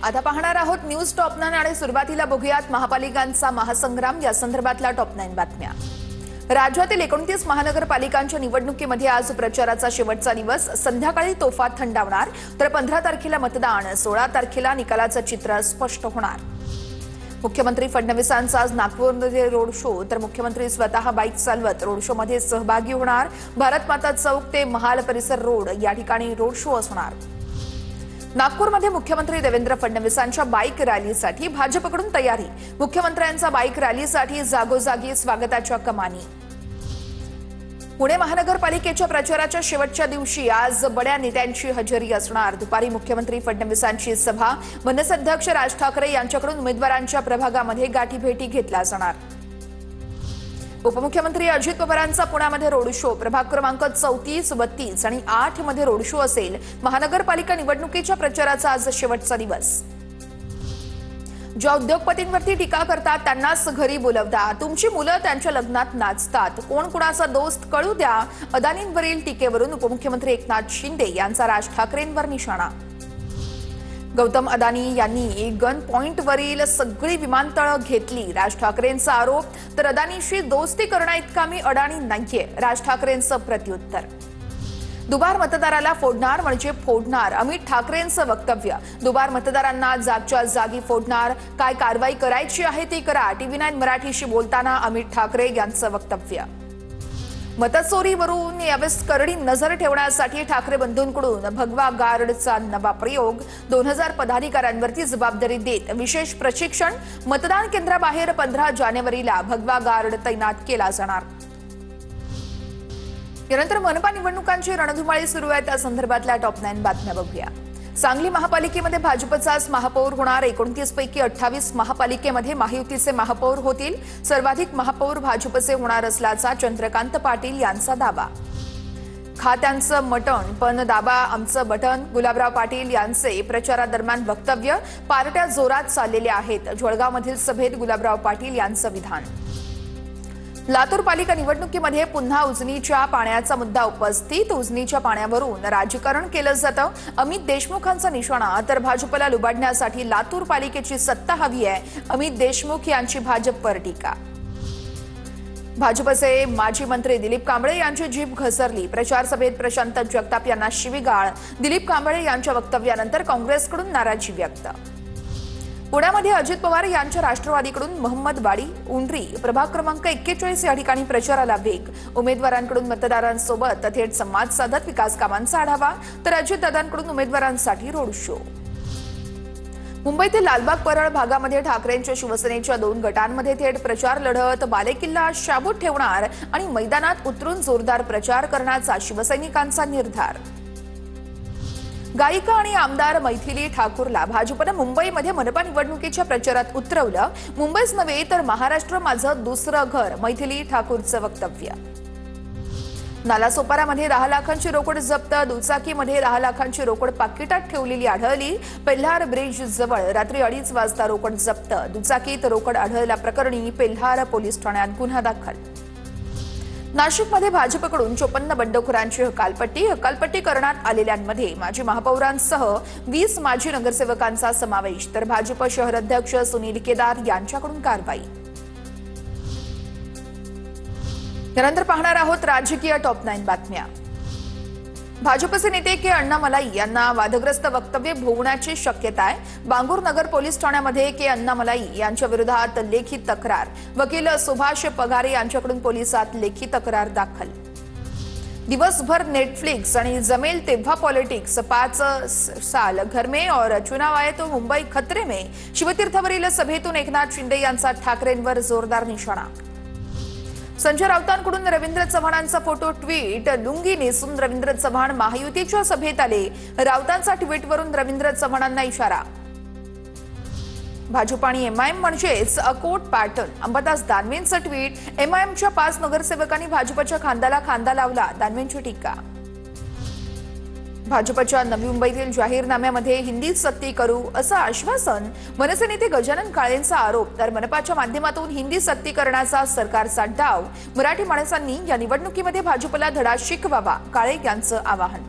आता पाहणार आहोत न्यूज टॉप 9 आणि सुरुवातीला बघूयात महापालिकांचा महासंग्राम या संदर्भातल्या टॉप 9 बातम्या। राज्यातील 29 महानगरपालिकांच्या निवडणुकीमध्ये आज प्रचाराचा शेवटचा दिवस। संध्याकाळी तोफा थंडावणार तर 15 तारखेला मतदान, 16 तारखेला निकालाचं चित्र स्पष्ट होणार। मुख्यमंत्री फडणवीसांचा आज नागपूरमध्ये रोड शो, तर मुख्यमंत्री स्वतः बाईक चालवत रोड शो मध्ये सहभागी होणार। भारत माता चौक ते महाल परिसर रोड या ठिकाणी रोड शो असणार। नागपूरमध्ये मुख्यमंत्री देवेंद्र फडणवीसांच्या बाईक रॅलीसाठी भाजपकडून तयारी। मुख्यमंत्र्यांचा बाईक रॅलीसाठी जागोजागी स्वागताच्या कमानी। पुणे महानगरपालिकेच्या प्रचाराच्या शेवटच्या दिवशी आज बड्या नेत्यांची हजेरी असणार। दुपारी मुख्यमंत्री फडणवीसांची सभा, मनसे अध्यक्ष राज ठाकरे यांच्याकडून उमेदवारांच्या प्रभागामध्ये गाठीभेटी घेतल्या जाणार। उपमुख्यमंत्री अजित पवारांचा पुण्यामध्ये रोड शो, प्रभाग क्रमांक 34, 32 आणि 8 मध्ये रोड शो असेल। महानगरपालिका निवडणुकीच्या प्रचाराचा आज शेवटचा दिवस। ज्या उद्योगपतींवरती टीका करतात त्यांनाच घरी बोलवता, तुमची मुलं त्यांच्या लग्नात नाचतात, कोण कुणाचा दोस्त कळू द्या। अदानींवरील टीकेवरून उपमुख्यमंत्री एकनाथ शिंदे यांचा राज ठाकरेंवर निशाणा। गौतम अदानी यांनी गन पॉइंटवरील सगळी विमानतळं घेतली, राज ठाकरेंचा आरोप। तर अदानीशी दोस्ती करण्याइतका मी अडाणी नाहीये, राज ठाकरेंचं प्रत्युत्तर। दुबार मतदाराला फोडणार म्हणजे फोडणार, अमित ठाकरेंचं वक्तव्य। दुबार मतदारांना जागच्या जागी फोडणार, काय कारवाई करायची आहे ती करा। TV9 मराठीशी बोलताना अमित ठाकरे यांचं वक्तव्य। मतचोरीवरून यावेळेस करडी नजर ठेवण्यासाठी ठाकरे बंधूंकडून भगवा गार्डचा नवा प्रयोग। 2000 पदाधिकाऱ्यांवरती जबाबदारी देत विशेष प्रशिक्षण। मतदान केंद्राबाहेर 15 जानेवारीला भगवा गार्ड तैनात केला जाणार। यानंतर मनपा निवडणुकांची रणधुमाळी सुरू आहे, त्या संदर्भातल्या टॉप 9 बातम्या बघूया। सांगली महापालिकेमध्ये भाजपचाच महापौर होणार। 29 पैकी 28 महापालिकेमध्ये महायुतीचे महापौर होतील। सर्वाधिक महापौर भाजपचे होणार असल्याचा चंद्रकांत पाटील यांचा दावा। खात्यांचं मटण पण दाबा आमचं बटन, गुलाबराव पाटील यांचे प्रचारादरम्यान वक्तव्य। पार्ट्या जोरात चाललेल्या आहेत, जळगावमधील सभेत गुलाबराव पाटील यांचं विधान। लातूर पालिका निवडणुकीमध्ये पुन्हा उजनीच्या पाण्याचा मुद्दा उपस्थित। उजनीच्या पाण्यावरून राजकारण केलं जातं, अमित देशमुखांचा निशाणा। तर भाजपला लुबाडण्यासाठी लातूर पालिकेची सत्ता हवी आहे, अमित देशमुख यांची भाजपवर टीका। भाजपचे माजी मंत्री दिलीप कांबळे यांची जीभ घसरली। प्रचार सभेत प्रशांत जगताप यांना शिवीगाळ। दिलीप कांबळे यांच्या वक्तव्यानंतर काँग्रेसकडून नाराजी व्यक्त। पुण्यामध्ये अजित पवार यांच्या राष्ट्रवादीकडून मोहम्मदवाडी, उंडरी, प्रभाग क्रमांक 41 या ठिकाणी प्रचाराला वेग। उमेदवारांकडून मतदारांसोबत थेट संवाद साधत विकास कामांचा आढावा, तर अजितदादांकडून उमेदवारांसाठी रोड शो। मुंबईतील लालबाग परळ भागामध्ये ठाकरेंच्या शिवसेनेच्या 2 गटांमध्ये थेट प्रचार लढत। बालेकिल्ला शाबूत ठेवणार आणि मैदानात उतरून जोरदार प्रचार करण्याचा शिवसैनिकांचा निर्धार। गायिका आणि आमदार मैथिली ठाकूरला भाजपने मुंबईमध्ये मनपा निवडणुकीच्या प्रचारात उतरवलं। मुंबईच नव्हे तर महाराष्ट्र माझं दुसरं घर, मैथिली ठाकूरचं वक्तव्य। नालासोपारामध्ये 10 लाखांची रोकड जप्त। दुचाकीमध्ये 10 लाखांची रोकड पाकिटात ठेवलेली आढळली। पेल्हार ब्रिज जवळ रात्री 2:30 वाजता रोकड जप्त। दुचाकीत रोकड आढळल्याप्रकरणी पेल्हार पोलीस ठाण्यात गुन्हा दाखल। नाशिकमध्ये भाजपकडून 54 बंडखोरांची हकालपट्टी करण्यात आलेल्यांमध्ये माजी महापौरांसह 20 माजी नगरसेवकांचा समावेश, तर भाजप शहर अध्यक्ष सुनील केदार यांच्याकडून कारवाई। यानंतर पाहणार आहोत राजकीय टॉप 9 बातम्या। भाजपचे नेते के अण्णामलाई यांना वादग्रस्त वक्तव्य भोवण्याची शक्यता आहे। बांगूर नगर पोलीस ठाण्यामध्ये के अण्णामलाई यांच्या विरोधात लेखी तक्रार। वकील सुभाष पगारे यांच्याकडून पोलिसात लेखी तक्रार दाखल। दिवसभर नेटफ्लिक्स आणि जमेल तेव्हा पॉलिटिक्स, 5 साल घर में और चुनाव आए तो मुंबई खतरे में। शिवतीर्थवरील सभेतून एकनाथ शिंदे यांचा ठाकरेंवर जोरदार निशाणा। संजय राऊतांकडून रवींद्र चव्हाणांचा फोटो ट्विट। लुंगी नेसून रवींद्र चव्हाण महायुतीच्या सभेत आले। राऊतांचा ट्विटवरून रवींद्र चव्हाणांना इशारा। भाजप आणि MIM म्हणजेच अकोट पॅटर्न। अंबादास दानवेंचं ट्विट। MIMच्या 5 नगरसेवकांनी भाजपच्या खांद्याला खांदा लावला, दानवेंची टीका। भाजपच्या नवी मुंबईतील जाहीरनाम्यामध्ये हिंदीत सक्ती करू असं आश्वासन। मनसे नेते गजानन काळेंचा आरोप, तर मनपाच्या माध्यमातून हिंदी सक्ती करण्याचा सरकारचा डाव। मराठी माणसांनी या निवडणुकीमध्ये भाजपला धडा शिकवावा, काळे यांचं आवाहन।